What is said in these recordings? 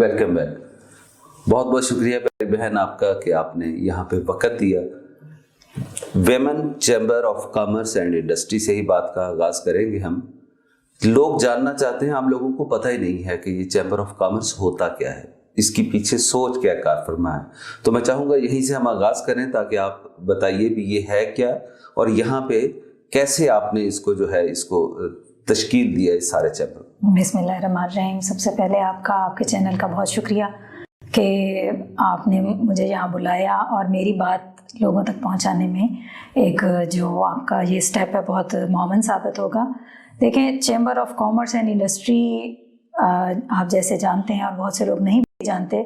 Welcome back. بہت بہت شکریہ پیاری بہن آپ کا کہ آپ نے یہاں پہ وقت دیا. Women chamber of commerce and industry سے ہی بات کا آغاز کریں گے ہم. لوگ جاننا چاہتے ہیں، عام لوگوں کو پتہ ہی نہیں ہے کہ یہ چیمبر آف کامرس ہوتا کیا ہے، اس کی پیچھے سوچ کیا کار فرما ہے. تو میں چاہوں گا یہیں سے ہم آغاز کریں تاکہ آپ بتائیے بھی یہ ہے کیا اور یہاں پہ کیسے آپ نے اس کو جو ہے اس کو تشکیل دیا اس سارے چیمبر. بسم اللہ الرحمن الرحیم. سب سے پہلے آپ کے چینل کا بہت شکریہ کہ آپ نے مجھے یہاں بلایا اور میری بات لوگوں تک پہنچانے میں ایک جو آپ کا یہ سٹیپ ہے بہت معاون ثابت ہوگا. دیکھیں، chamber of commerce and industry آپ جیسے جانتے ہیں اور بہت سے لوگ نہیں بھی جانتے،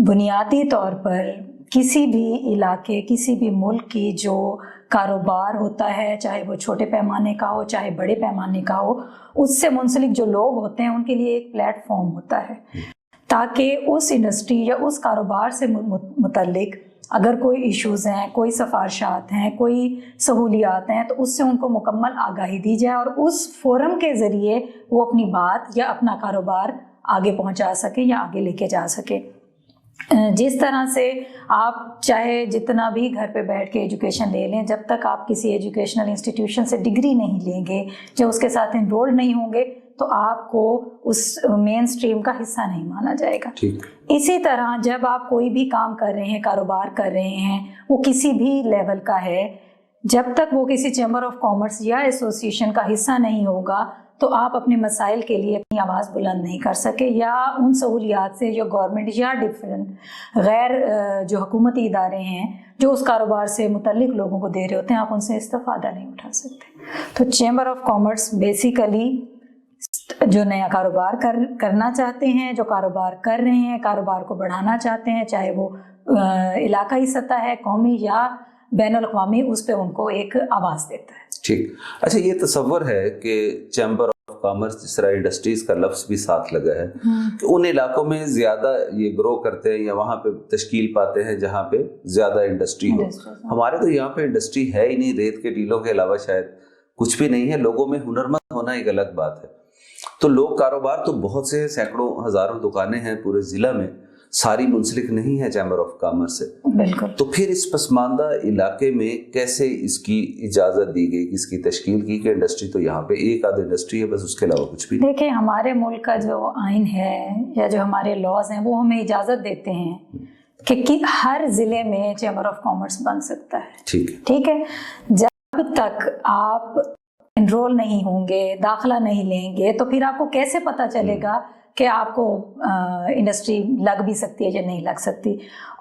بنیادی طور پر کسی بھی علاقے کسی بھی ملک کی جو کاروبار ہوتا ہے، چاہے وہ چھوٹے پیمانے کا ہو چاہے بڑے پیمانے کا ہو، اس سے منسلک جو لوگ ہوتے ہیں ان کے لیے ایک پلیٹ فارم ہوتا ہے تاکہ اس انڈسٹری یا اس کاروبار سے متعلق اگر کوئی ایشوز ہیں، کوئی سفارشات ہیں، کوئی سہولیات ہیں، تو اس سے ان کو مکمل آگاہی دی جائے اور اس فورم کے ذریعے وہ اپنی بات یا اپنا کاروبار آگے پہنچا سکے یا آگے لے کے جا سکے. جس طرح سے آپ چاہے جتنا بھی گھر پہ بیٹھ کے ایجوکیشن لے لیں، جب تک آپ کسی ایجوکیشنل انسٹیٹیوشن سے ڈگری نہیں لیں گے یا اس کے ساتھ انرولڈ نہیں ہوں گے تو آپ کو اس مین سٹریم کا حصہ نہیں مانا جائے گا. اسی طرح جب آپ کوئی بھی کام کر رہے ہیں، کاروبار کر رہے ہیں، وہ کسی بھی لیول کا ہے، جب تک وہ کسی چیمبر آف کامرس یا ایسوسیشن کا حصہ نہیں ہوگا تو آپ اپنے مسائل کے لیے اپنی آواز بلند نہیں کر سکے یا ان سہولیات سے جو گورنمنٹ یا ڈفرینٹ غیر جو حکومتی ادارے ہیں جو اس کاروبار سے متعلق لوگوں کو دے رہے ہوتے ہیں، آپ ان سے استفادہ نہیں اٹھا سکتے. تو چیمبر آف کامرس بیسیکلی جو نیا کاروبار کرنا چاہتے ہیں، جو کاروبار کر رہے ہیں، کاروبار کو بڑھانا چاہتے ہیں، چاہے وہ علاقائی سطح ہے، قومی یا بین الاقوامی، اس پہ ان کو ایک آواز دیتا ہے. ٹھیک. اچھا، یہ تصور ہے کہ چیمبر آف کامرس جس طرح انڈسٹریز کا لفظ بھی ساتھ لگا ہے کہ ان علاقوں میں زیادہ یہ گرو کرتے ہیں یا وہاں پہ تشکیل پاتے ہیں جہاں پہ زیادہ انڈسٹری ہو. ہمارے تو یہاں پہ انڈسٹری ہے ہی نہیں، ریت کے ٹیلوں کے علاوہ شاید کچھ بھی نہیں ہے. لوگوں میں ہنرمند ہونا ایک الگ بات ہے. تو لوگ کاروبار تو بہت سے سینکڑوں ہزاروں دکانیں ہیں پورے ضلع میں، ساری منسلک نہیں ہے چیمبر آف کامرس سے. بالکل. تو پھر اس پسماندہ علاقے میں کیسے اس کی اجازت دی گئی، اس کی تشکیل کی کہ انڈسٹری تو یہاں پہ ایک آدھ انڈسٹری ہے بس، اس کے علاوہ کچھ بھی نہیں؟ دیکھیں، ہمارے ملک کا جو آئین ہے یا جو ہمارے لاز ہیں وہ ہمیں اجازت دیتے ہیں کہ ہر ضلع میں چیمبر آف کامرس بن سکتا ہے. ٹھیک ہے. جب تک آپ انرول نہیں ہوں گے، داخلہ نہیں لیں گے، تو پھر آپ کو کیسے پتہ چلے گا کہ آپ کو انڈسٹری لگ بھی سکتی ہے یا نہیں لگ سکتی.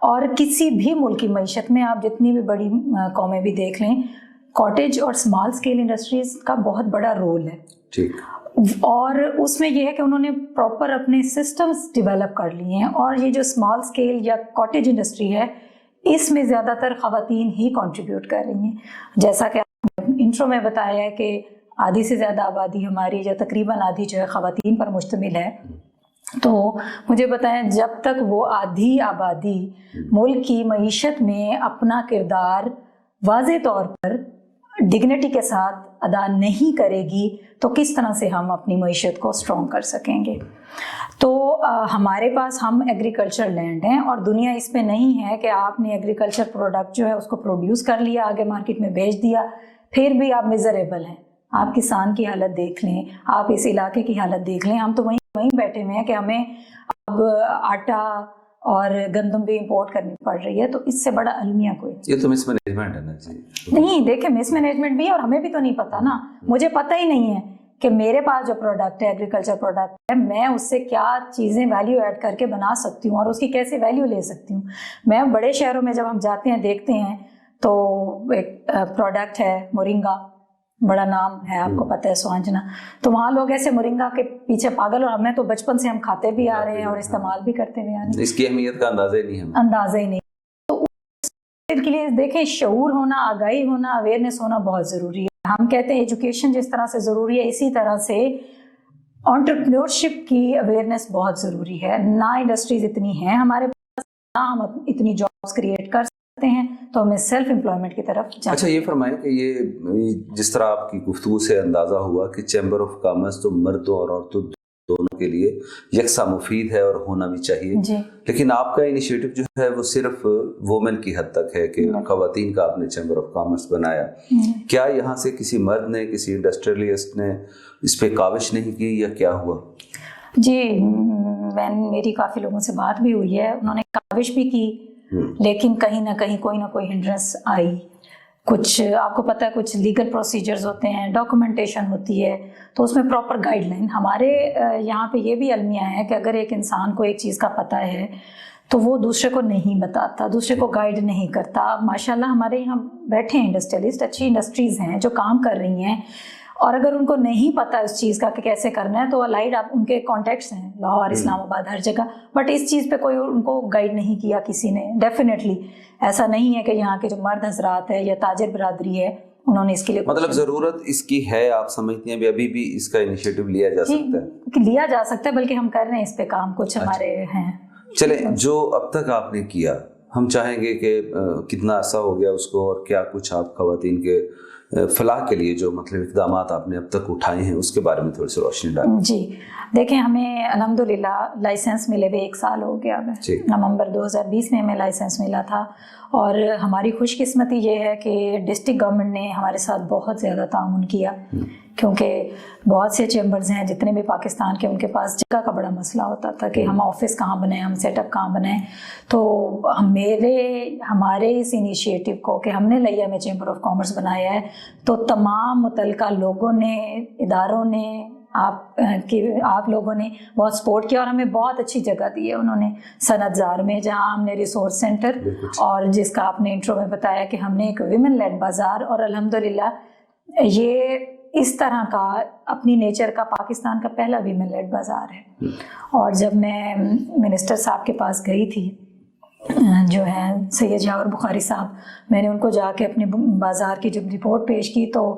اور کسی بھی ملک کی معیشت میں آپ جتنی بھی بڑی قومیں بھی دیکھ لیں، کاٹیج اور اسمال اسکیل انڈسٹریز کا بہت بڑا رول ہے. اور اس میں یہ ہے کہ انہوں نے پراپر اپنے سسٹمز ڈیولپ کر لیے ہیں. اور یہ جو اسمال اسکیل یا کاٹیج انڈسٹری ہے، اس میں زیادہ تر خواتین ہی کنٹریبیوٹ کر رہی ہیں. جیسا کہ انٹرو میں بتایا ہے کہ آدھی سے زیادہ آبادی ہماری یا تقریباً آدھی جو ہے خواتین پر مشتمل ہے. تو مجھے بتائیں، جب تک وہ آدھی آبادی ملک کی معیشت میں اپنا کردار واضح طور پر ڈگنیٹی کے ساتھ ادا نہیں کرے گی تو کس طرح سے ہم اپنی معیشت کو اسٹرانگ کر سکیں گے. تو ہمارے پاس ہم ایگریکلچر لینڈ ہیں اور دنیا اس پہ نہیں ہے کہ آپ نے ایگریکلچر پروڈکٹ جو ہے اس کو پروڈیوس کر لیا، آگے مارکیٹ میں بیچ دیا، پھر بھی آپ میزریبل ہیں. آپ کسان کی حالت دیکھ لیں، آپ اس علاقے کی حالت دیکھ لیں. ہم تو وہیں بیٹھے ہوئے ہیں کہ ہمیں اب آٹا اور گندم بھی امپورٹ کرنی پڑ رہی ہے. تو اس سے بڑا المیہ کوئی نہیں. یہ تو مس مینجمنٹ ہے نا جی. نہیں، دیکھیں، مس مینجمنٹ بھی ہے اور ہمیں بھی تو نہیں پتا نا. مجھے پتہ ہی نہیں ہے کہ میرے پاس جو پروڈکٹ ہے، ایگریکلچر پروڈکٹ ہے، میں اس سے کیا چیزیں ویلیو ایڈ کر کے بنا سکتی ہوں اور اس کی کیسے ویلیو لے سکتی ہوں. میں بڑے شہروں میں جب ہم جاتے ہیں دیکھتے ہیں تو ایک پروڈکٹ ہے مورنگا، بڑا نام ہے، آپ کو پتہ ہے، سوانجنا. تو وہاں لوگ ایسے مورنگا کے پیچھے پاگل، اور ہمیں تو بچپن سے ہم کھاتے بھی آ رہے ہیں اور استعمال بھی کرتے ہوئے آ رہے ہیں. اس کی اہمیت کا اندازہ ہی نہیں. تو اس کے لیے دیکھیں، شعور ہونا، آگاہی ہونا، اویئرنیس ہونا بہت ضروری ہے. ہم کہتے ہیں ایجوکیشن جس طرح سے ضروری ہے، اسی طرح سے انٹرپرینورشپ کی اویئرنیس بہت ضروری ہے. نہ انڈسٹریز اتنی ہیں ہمارے پاس، نہ ہم اتنی جابس کریٹ کر ہیں، تو ہمیں سیلف امپلائمنٹ کی طرف جانا. اچھا، یہ فرمائیں کہ یہ جس طرح آپ کی گفتگو سے اندازہ ہوا کہ چیمبر آف کامرس تو مردوں اور عورتوں دونوں کے لیے یکساں مفید ہے اور ہونا بھی چاہیے. جی. لیکن آپ کا انیشیٹو جو ہے وہ صرف وومن کی حد تک ہے کہ خواتین کا آپ نے چیمبر آف کامرس بنایا. کیا یہاں سے کسی مرد نے, کسی انڈسٹریلسٹ نے اس پہ کاوش نہیں کی یا کیا ہوا؟ جی, میری کافی لوگوں سے بات بھی ہوئی ہے, انہوں نے کاوش بھی کی, لیکن کہیں نہ کہیں کوئی نہ کوئی ہنڈرنس آئی. کچھ آپ کو پتہ ہے کچھ لیگل پروسیجرز ہوتے ہیں, ڈاکومنٹیشن ہوتی ہے, تو اس میں پراپر گائیڈ لائن. ہمارے یہاں پہ یہ بھی المیہ ہے کہ اگر ایک انسان کو ایک چیز کا پتہ ہے تو وہ دوسرے کو نہیں بتاتا, دوسرے کو گائیڈ نہیں کرتا. ماشاءاللہ ہمارے یہاں بیٹھے ہیں انڈسٹریلسٹ, اچھی انڈسٹریز ہیں جو کام کر رہی ہیں, اور اگر ان کو نہیں پتہ اس چیز کا کہ کیسے کرنا ہے تو الائڈ آپ ان کے کانٹیکٹس ہیں لاہور, اسلام آباد, ہر جگہ, بٹ اس چیز پہ کوئی ان کو گائیڈ نہیں کیا کسی نے. ڈیفینیٹلی ایسا نہیں ہے کہ یہاں کے جو مرد حضرات ہے یا تاجر برادری ہے انہوں نے اس کے لیے, مطلب ضرورت اس کی ہے, آپ سمجھتے ہیں ابھی بھی اس کا انیشیٹو لیا جا سکتا ہے؟ لیا جا سکتا ہے, بلکہ ہم کر رہے ہیں اس پہ کام, کچھ ہمارے ہیں. چلیں, جو اب تک آپ نے کیا, ہم چاہیں گے کہ کتنا عرصہ ہو گیا اس کو, اور کیا کچھ آپ خواتین کے فلاح کے لیے جو مطلب اقدامات آپ نے اب تک اٹھائے ہیں اس کے بارے میں تھوڑی سی روشنی ڈالیں. جی دیکھیں, ہمیں الحمدللہ لائسنس ملے ہوئے 1 سال ہو گیا ہے. نومبر 2020 میں ہمیں لائسنس ملا تھا, اور ہماری خوش قسمتی یہ ہے کہ ڈسٹرکٹ گورنمنٹ نے ہمارے ساتھ بہت زیادہ تعاون کیا, کیونکہ بہت سے چیمبرز ہیں جتنے بھی پاکستان کے, ان کے پاس جگہ کا بڑا مسئلہ ہوتا تھا کہ ہم آفس کہاں بنائیں, ہم سیٹ اپ کہاں بنائیں. تو ہمارے اس انیشیٹو کو کہ ہم نے لیا میں چیمبر آف کامرس بنایا ہے, تو تمام متعلقہ لوگوں نے, اداروں نے, آپ لوگوں نے بہت سپورٹ کیا, اور ہمیں بہت اچھی جگہ دی ہے انہوں نے صنعت زار میں, جہاں ہم نے ریسورس سینٹر, اور جس کا آپ نے انٹرو میں بتایا کہ ہم نے ایک ویمن لیڈ بازار, اور الحمدللہ یہ اس طرح کا اپنی نیچر کا پاکستان کا پہلا ویمن لیڈ بازار ہے. اور جب میں منسٹر صاحب کے پاس گئی تھی, جو ہیں سید جاور بخاری صاحب, میں نے ان کو جا کے اپنے بازار کی جب رپورٹ پیش کی تو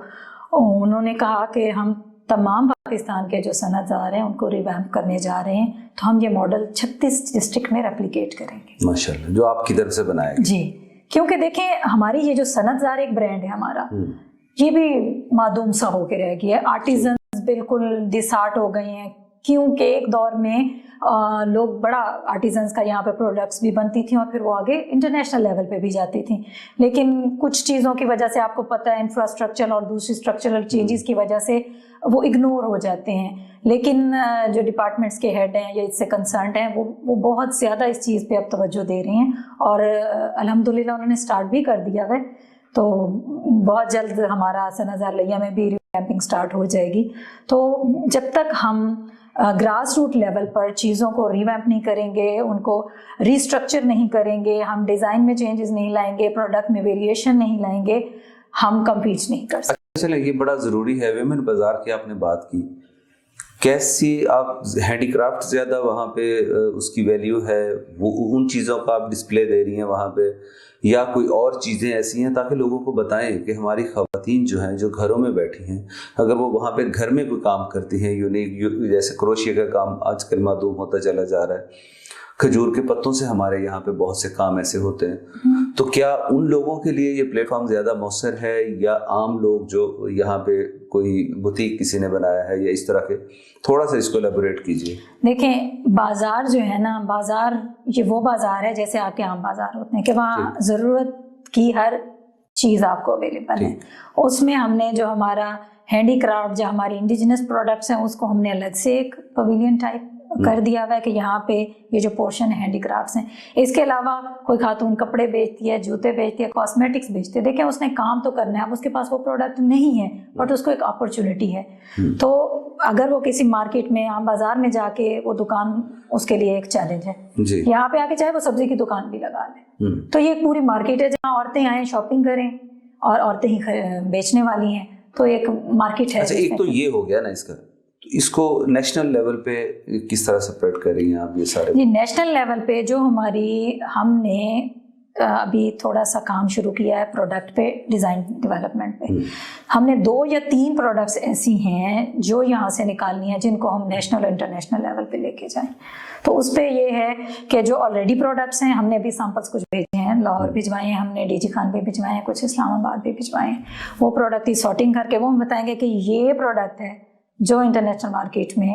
انہوں نے کہا کہ ہم تمام پاکستان کے جو صنعت زار ہیں ان کو ریویمپ کرنے جا رہے ہیں, تو ہم یہ ماڈل 36 ڈسٹرکٹ میں ریپلیکیٹ کریں گے. ماشاءاللہ, جو آپ کی طرف سے بنایا گیا. جی, کیونکہ دیکھیں ہماری یہ جو صنعت زار ایک برانڈ ہے ہمارا, یہ بھی معدوم سا ہو کے رہ گیا ہے. آرٹیزنز بالکل ڈسارٹ ہو گئے ہیں, کیونکہ ایک دور میں لوگ بڑا آرٹیزنز کا یہاں پہ پروڈکٹس بھی بنتی تھیں, اور پھر وہ آگے انٹرنیشنل لیول پہ بھی جاتی تھیں, لیکن کچھ چیزوں کی وجہ سے, آپ کو پتہ ہے انفراسٹرکچر اور دوسری اسٹرکچرل چینجز کی وجہ سے وہ اگنور ہو جاتے ہیں. لیکن جو ڈپارٹمنٹس کے ہیڈ ہیں یا اس سے کنسرنڈ ہیں, وہ بہت زیادہ اس چیز پہ اب توجہ دے رہے ہیں, اور الحمدللہ انہوں نے اسٹارٹ بھی کر دیا ہے. تو بہت جلد ہمارا صنعت زار لیا میں بھی ریویمپنگ اسٹارٹ ہو جائے گی. تو جب تک ہم گراس روٹ لیول پر چیزوں کو ریویمپ نہیں کریں گے, ان کو ریسٹرکچر نہیں کریں گے, ہم ڈیزائن میں چینجز نہیں لائیں گے, پروڈکٹ میں ویریشن نہیں لائیں گے, ہم کمپیٹ نہیں کر سکتے. چلیں, یہ بڑا ضروری ہے. ویمن بازار کی آپ نے بات کی, کیسی آپ ہینڈی کرافٹ زیادہ وہاں پہ اس کی ویلیو ہے, وہ ان چیزوں کا آپ ڈسپلے دے رہی ہیں وہاں پہ, یا کوئی اور چیزیں ایسی ہیں تاکہ لوگوں کو بتائیں کہ ہماری خواتین جو ہیں, جو گھروں میں بیٹھی ہیں, اگر وہ وہاں پہ گھر میں کوئی کام کرتی ہیں یونیک, جیسے کروشیا کا کام آج کل معدوم ہوتا چلا جا رہا ہے, کھجور کے پتوں سے ہمارے یہاں پہ بہت سے کام ایسے ہوتے ہیں, تو کیا ان لوگوں کے لیے یہ پلیٹ فارم زیادہ مؤثر ہے, یا عام لوگ جو یہاں پہ کوئی بوتیک کسی نے بنایا ہے یا اس طرح کے, تھوڑا سا اس کو ایلیبوریٹ کیجیے. دیکھیں, بازار جو ہے نا, بازار یہ وہ بازار ہے جیسے آپ کے عام بازار ہوتے ہیں کہ وہاں ضرورت کی ہر چیز آپ کو اویلیبل ہے. اس میں ہم نے جو ہمارا ہینڈی کرافٹ, جو ہماری انڈیجنس پروڈکٹس ہیں, اس کو ہم نے الگ سے ایک پویلین ٹائپ کر دیا ہوا ہے کہ یہاں پہ یہ جو پورشن ہے ہینڈی کرافٹس ہیں. اس کے علاوہ کوئی خاتون کپڑے بیچتی ہے, جوتے بیچتی ہے, کاسمیٹکس بیچتی ہے, دیکھیں اس نے کام تو کرنا ہے, اب اس کے پاس وہ پروڈکٹ نہیں ہے بٹ اس کو ایک اپرچونٹی ہے. تو اگر وہ کسی مارکیٹ میں, عام بازار میں جا کے وہ دکان اس کے لیے ایک چیلنج ہے. یہاں پہ آ کے چاہے وہ سبزی کی دکان بھی لگا لیں, تو یہ ایک پوری مارکیٹ ہے جہاں عورتیں آئیں, شاپنگ کریں, اور عورتیں ہی بیچنے والی ہیں, تو ایک مارکیٹ ہے. اچھا, ایک تو یہ ہو گیا نا اس کا, اس کو نیشنل لیول پہ کس طرح سپریٹ کر رہی ہیں آپ یہ سارے؟ جی, نیشنل لیول پہ جو ہم نے ابھی تھوڑا سا کام شروع کیا ہے پروڈکٹ پہ, ڈیزائن ڈیولپمنٹ پہ. ہم نے 2 یا 3 پروڈکٹس ایسی ہیں جو یہاں سے نکالنی ہیں, جن کو ہم نیشنل اور انٹرنیشنل لیول پہ لے کے جائیں. تو اس پہ یہ ہے کہ جو آلریڈی پروڈکٹس ہیں, ہم نے بھی سیمپلس کچھ بھیجے ہیں, لاہور بھجوائے ہیں ہم نے, ڈی جی خان بھی بھجوائے ہیں, کچھ اسلام آباد بھی بھجوائے ہیں. وہ پروڈکٹ کی سارٹنگ کر کے وہ ہم بتائیں گے کہ یہ پروڈکٹ ہے جو انٹرنیشنل مارکیٹ میں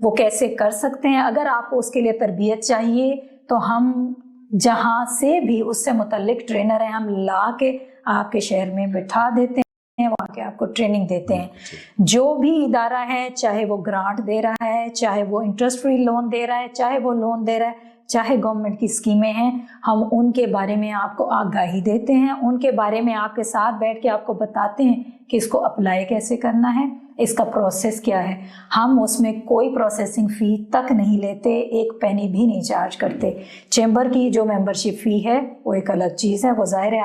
وہ کیسے کر سکتے ہیں. اگر آپ کو اس کے لیے تربیت چاہیے تو ہم جہاں سے بھی اس سے متعلق ٹرینر ہیں ہم لا کے آپ کے شہر میں بٹھا دیتے ہیں, وہاں کے آپ کو ٹریننگ دیتے ہیں. جو بھی ادارہ ہے, چاہے وہ گرانٹ دے رہا ہے, چاہے وہ انٹرسٹ فری لون دے رہا ہے, چاہے وہ لون دے رہا ہے, چاہے گورنمنٹ کی اسکیمیں ہیں, ہم ان کے بارے میں آپ کو آگاہی دیتے ہیں, ان کے بارے میں آپ کے ساتھ بیٹھ کے آپ کو بتاتے ہیں کہ اس کو اپلائی کیسے کرنا ہے, اس کا پروسیس کیا ہے. ہم اس میں کوئی پروسیسنگ فی تک نہیں لیتے, ایک پینی بھی نہیں چارج کرتے. چیمبر کی جو ممبرشپ فی ہے وہ ایک الگ چیز ہے, وہ ظاہر ہے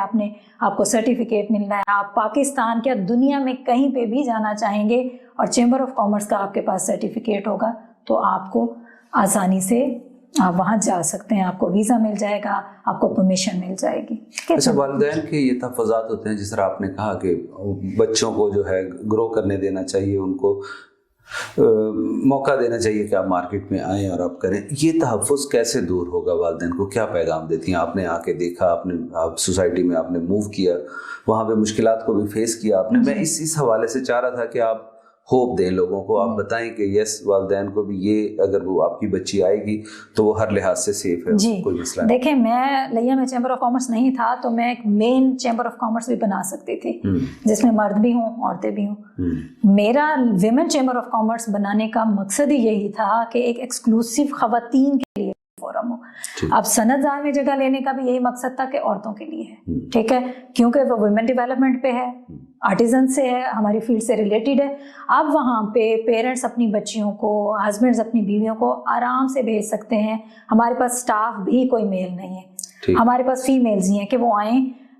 آپ کو سرٹیفکیٹ ملنا ہے. آپ پاکستان کیا دنیا میں کہیں پہ بھی جانا چاہیں گے اور چیمبر آف کامرس کا آپ کے پاس سرٹیفکیٹ ہوگا تو آپ کو آسانی سے آپ وہاں جا سکتے ہیں, آپ کو ویزا مل جائے گا, آپ کو پرمیشن مل جائے گی. اچھا, والدین کے یہ تحفظات ہوتے ہیں جس طرح آپ نے کہا کہ بچوں کو جو ہے گرو کرنے دینا چاہیے, ان کو موقع دینا چاہیے کہ آپ مارکیٹ میں آئیں اور آپ کریں, یہ تحفظ کیسے دور ہوگا؟ والدین کو کیا پیغام دیتی ہیں؟ آپ نے آ کے دیکھا, آپ سوسائٹی میں آپ نے موو کیا, وہاں پہ مشکلات کو بھی فیس کیا آپ نے. میں اس حوالے سے چاہ رہا تھا کہ آپ ہوپ دیں لوگوں کو, آپ بتائیں کہ یس والدین کو بھی یہ, اگر وہ آپ کی بچی آئے گی تو وہ ہر لحاظ سے سیف ہے, جی. کوئی مسئلہ نہیں. دیکھیں, میں لیا میں چیمبر آف کامرس نہیں تھا تو میں ایک مین چیمبر آف کامرس بھی بنا سکتی تھی جس میں مرد بھی ہوں, عورتیں بھی ہوں. میرا ویمن چیمبر آف کامرس بنانے کا مقصد ہی یہی تھا کہ ایک ایکسکلوسیو خواتین کے لیے فورم ہو. اب سند زار میں جگہ لینے کا بھی یہی مقصد تھا کہ عورتوں کے لیے ہے, ٹھیک ہے, کیونکہ وہ ویمن ڈیولپمنٹ پہ ہے, آرٹیزن سے ہے, ہماری فیلڈ سے ریلیٹڈ ہے. اب وہاں پہ پیرنٹس اپنی بچیوں کو, ہسبینڈز اپنی بیویوں کو آرام سے بھیج سکتے ہیں. ہمارے پاس سٹاف بھی کوئی میل نہیں ہے, ہمارے پاس فیمیلز ہی ہیں کہ وہ آئیں,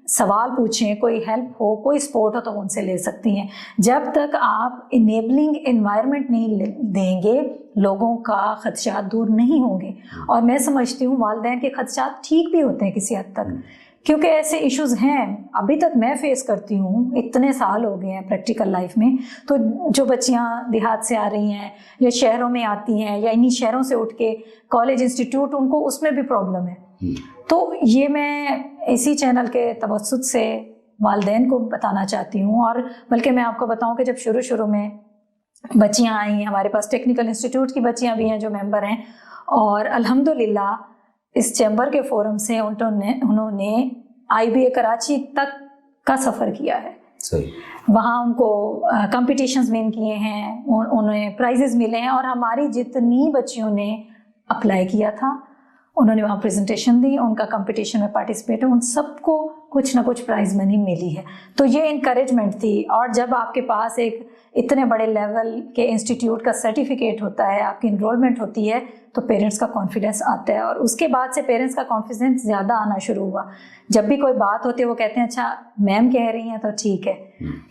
سوال پوچھیں, کوئی ہیلپ ہو, کوئی سپورٹ ہو تو ان سے لے سکتی ہیں. جب تک آپ انیبلنگ انوائرمنٹ نہیں دیں گے لوگوں کا خدشات دور نہیں ہوں گے. اور میں سمجھتی ہوں والدین کے خدشات ٹھیک بھی ہوتے ہیں کسی حد تک, کیونکہ ایسے ایشوز ہیں ابھی تک میں فیس کرتی ہوں, اتنے سال ہو گئے ہیں پریکٹیکل لائف میں. تو جو بچیاں دیہات سے آ رہی ہیں یا شہروں میں آتی ہیں یا انہی شہروں سے اٹھ کے کالج انسٹیٹیوٹ, ان کو اس میں بھی پرابلم ہے. تو یہ میں اسی چینل کے توسط سے والدین کو بتانا چاہتی ہوں. اور بلکہ میں آپ کو بتاؤں کہ جب شروع میں بچیاں آئیں, ہمارے پاس ٹیکنیکل انسٹیٹیوٹ کی بچیاں بھی ہیں جو ممبر ہیں, اور الحمدللہ اس چیمبر کے فورم سے انہوں نے آئی بی اے کراچی تک کا سفر کیا ہے. وہاں ان کو کمپٹیشنز ون کیے ہیں, انہیں پرائزز ملے ہیں, اور ہماری جتنی بچیوں نے اپلائی کیا تھا انہوں نے وہاں پریزنٹیشن دی, ان کا کمپٹیشن میں پارٹیسپیٹ ہے, ان سب کو کچھ نہ کچھ پرائز منی ملی ہے. تو یہ انکریجمنٹ تھی. اور جب آپ کے پاس ایک اتنے بڑے لیول کے انسٹیٹیوٹ کا سرٹیفکیٹ ہوتا ہے, آپ کی انرولمنٹ ہوتی ہے, تو پیرنٹس کا کانفیڈنس آتا ہے. اور اس کے بعد سے پیرنٹس کا کانفیڈنس زیادہ آنا شروع ہوا. جب بھی کوئی بات ہوتی ہے وہ کہتے ہیں اچھا میم کہہ رہی ہیں تو ٹھیک ہے.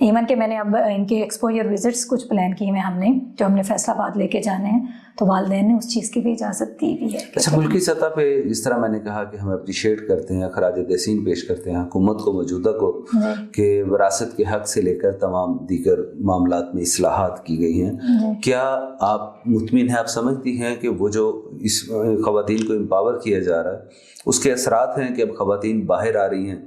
ایون کہ میں نے اب ان کے ایکسپوجر وزٹس کچھ پلان کی ہیں ہم نے, جو ہم نے فیصل آباد لے کے جانے ہیں, تو والدین نے اس چیز کی بھی اجازت دی بھی ہے. اچھا, ملکی سطح پہ جس طرح میں نے کہا کہ ہم اپریشیٹ کرتے ہیں, خراج تحسین پیش کرتے ہیں حکومت کو, موجودہ کو, کہ وراثت کے حق سے لے کر تمام دیگر معاملات میں اصلاحات کی گئی ہیں, کیا آپ مطمئن ہیں, آپ سمجھتی ہیں کہ وہ جو اس خواتین کو امپاور کیا جا رہا ہے اس کے اثرات ہیں کہ اب خواتین باہر آ رہی ہیں,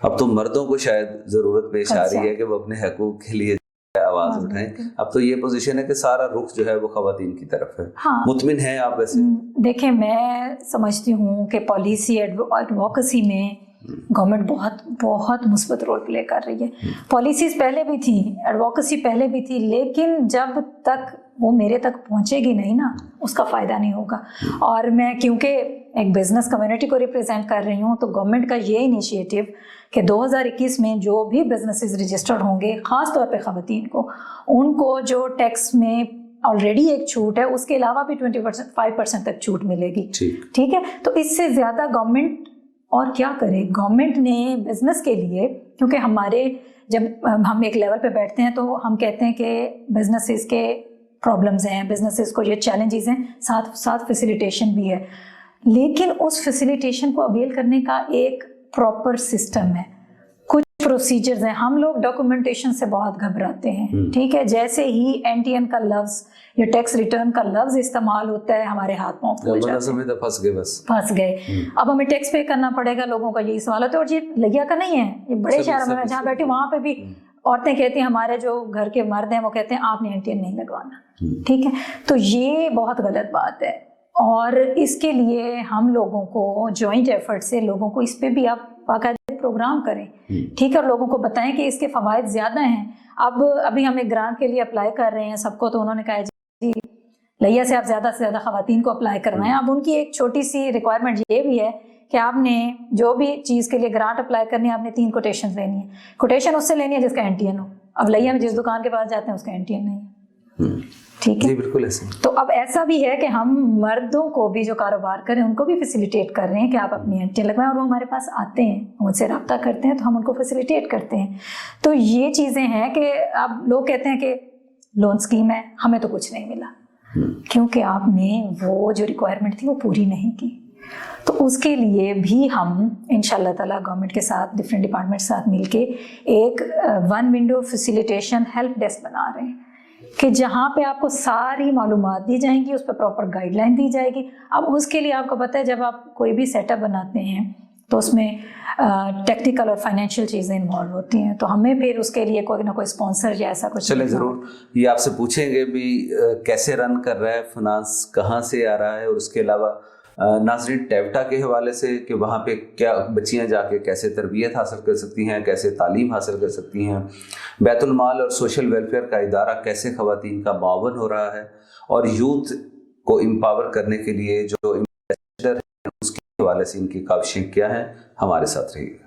اب تو مردوں کو شاید ضرورت پیش آ رہی ہے کہ وہ اپنے حقوق کے لیے آواز اٹھائیں, اب تو یہ پوزیشن ہے کہ سارا رخ جو ہے وہ خواتین کی طرف ہے. مطمئن ہیں آپ ویسے؟ دیکھیں, میں سمجھتی ہوں کہ پالیسی ایڈووکیسی میں گورنمنٹ بہت مثبت رول پلے کر رہی ہے. پالیسیز پہلے بھی تھیں, ایڈووکیسی پہلے بھی تھی, لیکن جب تک وہ میرے تک پہنچے گی نہیں نا, اس کا فائدہ نہیں ہوگا. اور میں کیونکہ ایک بزنس کمیونٹی کو ریپرزینٹ کر رہی ہوں, تو گورنمنٹ کا یہ انیشیٹو کہ 2021 میں جو بھی بزنسز رجسٹرڈ ہوں گے, خاص طور پہ خواتین کو, ان کو جو ٹیکس میں آلریڈی ایک چھوٹ ہے, اس کے علاوہ بھی 25% تک چھوٹ ملے گی. ٹھیک ہے, تو اس سے زیادہ گورنمنٹ اور کیا کرے. گورنمنٹ نے بزنس کے لیے, کیونکہ ہمارے جب ہم ایک لیول پہ بیٹھتے ہیں تو ہم کہتے ہیں کہ بزنسز کے پرابلمز ہیں, بزنسز کو یہ چیلنجز ہیں, ساتھ فیسیلیٹیشن بھی ہے, لیکن اس فیسیلیٹیشن کو اویل کرنے کا ایک پراپر سسٹم ہے, کچھ پروسیجرز ہیں. ہم لوگ ڈاکومنٹیشن سے بہت گھبراتے ہیں, ٹھیک ہے, جیسے ہی NTN کا لفظ یا ٹیکس ریٹرن کا لفظ استعمال ہوتا ہے ہمارے ہاتھ پاؤں پھول جاتے ہیں, پھنس گئے. اب ہمیں ٹیکس پے کرنا پڑے گا, لوگوں کا یہی سوال ہوتا ہے. اور یہ لگیا کا نہیں ہے, یہ بڑے شہروں میں جہاں بیٹھی وہاں پہ بھی عورتیں کہتی ہیں, ہمارے جو گھر کے مرد ہیں وہ کہتے ہیں آپ نے NTN نہیں لگوانا, ٹھیک ہے. تو یہ بہت غلط بات ہے, اور اس کے لیے ہم لوگوں کو جوائنٹ ایفرٹ سے لوگوں کو اس پہ بھی آپ باقاعدہ پروگرام کریں, ٹھیک ہے, اور لوگوں کو بتائیں کہ اس کے فوائد زیادہ ہیں. ابھی ہم ایک گرانٹ کے لیے اپلائی کر رہے ہیں سب کو, تو انہوں نے کہا جی لیا سے آپ زیادہ خواتین کو اپلائی کروائیں. اب ان کی ایک چھوٹی سی ریکوائرمنٹ یہ بھی ہے کہ آپ نے جو بھی چیز کے لیے گرانٹ اپلائی کرنی ہے آپ نے 3 کوٹیشن لینی ہے. کوٹیشن اس سے لینی ہے جس کا NTN ہو. اب لیا میں جس دکان کے پاس جاتے ہیں اس کا NTN نہیں ہے, ٹھیک ہے. جی بالکل ایسے. تو اب ایسا بھی ہے کہ ہم مردوں کو بھی جو کاروبار کریں ان کو بھی فیسیلیٹیٹ کر رہے ہیں کہ آپ اپنی NTN لگوائیں, اور وہ ہمارے پاس آتے ہیں, ان سے رابطہ کرتے ہیں, تو ہم ان کو فیسیلیٹیٹ کرتے ہیں. تو یہ چیزیں ہیں کہ اب لوگ کہتے ہیں کہ لون اسکیم ہے, ہمیں تو کچھ نہیں ملا, کیونکہ آپ نے وہ جو ریکوائرمنٹ تھی وہ پوری نہیں کی. تو اس کے لیے بھی ہم انشاءاللہ تعالیٰ گورنمنٹ کے ساتھ ڈفرینٹ ڈپارٹمنٹ کے ساتھ مل کے ایک 1 ونڈو فیسیلیٹیشن ہیلپ ڈیسک بنا رہے ہیں کہ جہاں پہ آپ کو ساری معلومات دی جائیں گی, اس پہ پراپر گائیڈ لائن دی جائے گی. اب اس کے لیے آپ کو پتہ ہے جب آپ کوئی بھی سیٹ اپ بناتے ہیں تو اس میں ٹیکنیکل اور فائنینشیل چیزیں انوالو ہوتی ہیں, تو ہمیں پھر اس کے لیے کوئی نہ کوئی اسپانسر یا ایسا کچھ. چلیں ضرور یہ آپ سے پوچھیں گے بھی کیسے رن کر رہا ہے فنانس, کہاں سے آ رہا ہے, اور اس کے علاوہ ناظرین ٹیوٹا کے حوالے سے کہ وہاں پہ کیا بچیاں جا کے کیسے تربیت حاصل کر سکتی ہیں, کیسے تعلیم حاصل کر سکتی ہیں, بیت المال اور سوشل ویلفیئر کا ادارہ کیسے خواتین کا معاون ہو رہا ہے, اور یوتھ کو امپاور کرنے کے لیے جو ایمبیسڈر ہیں اس کے حوالے سے ان کی کاوشیں کیا ہیں, ہمارے ساتھ رہیے.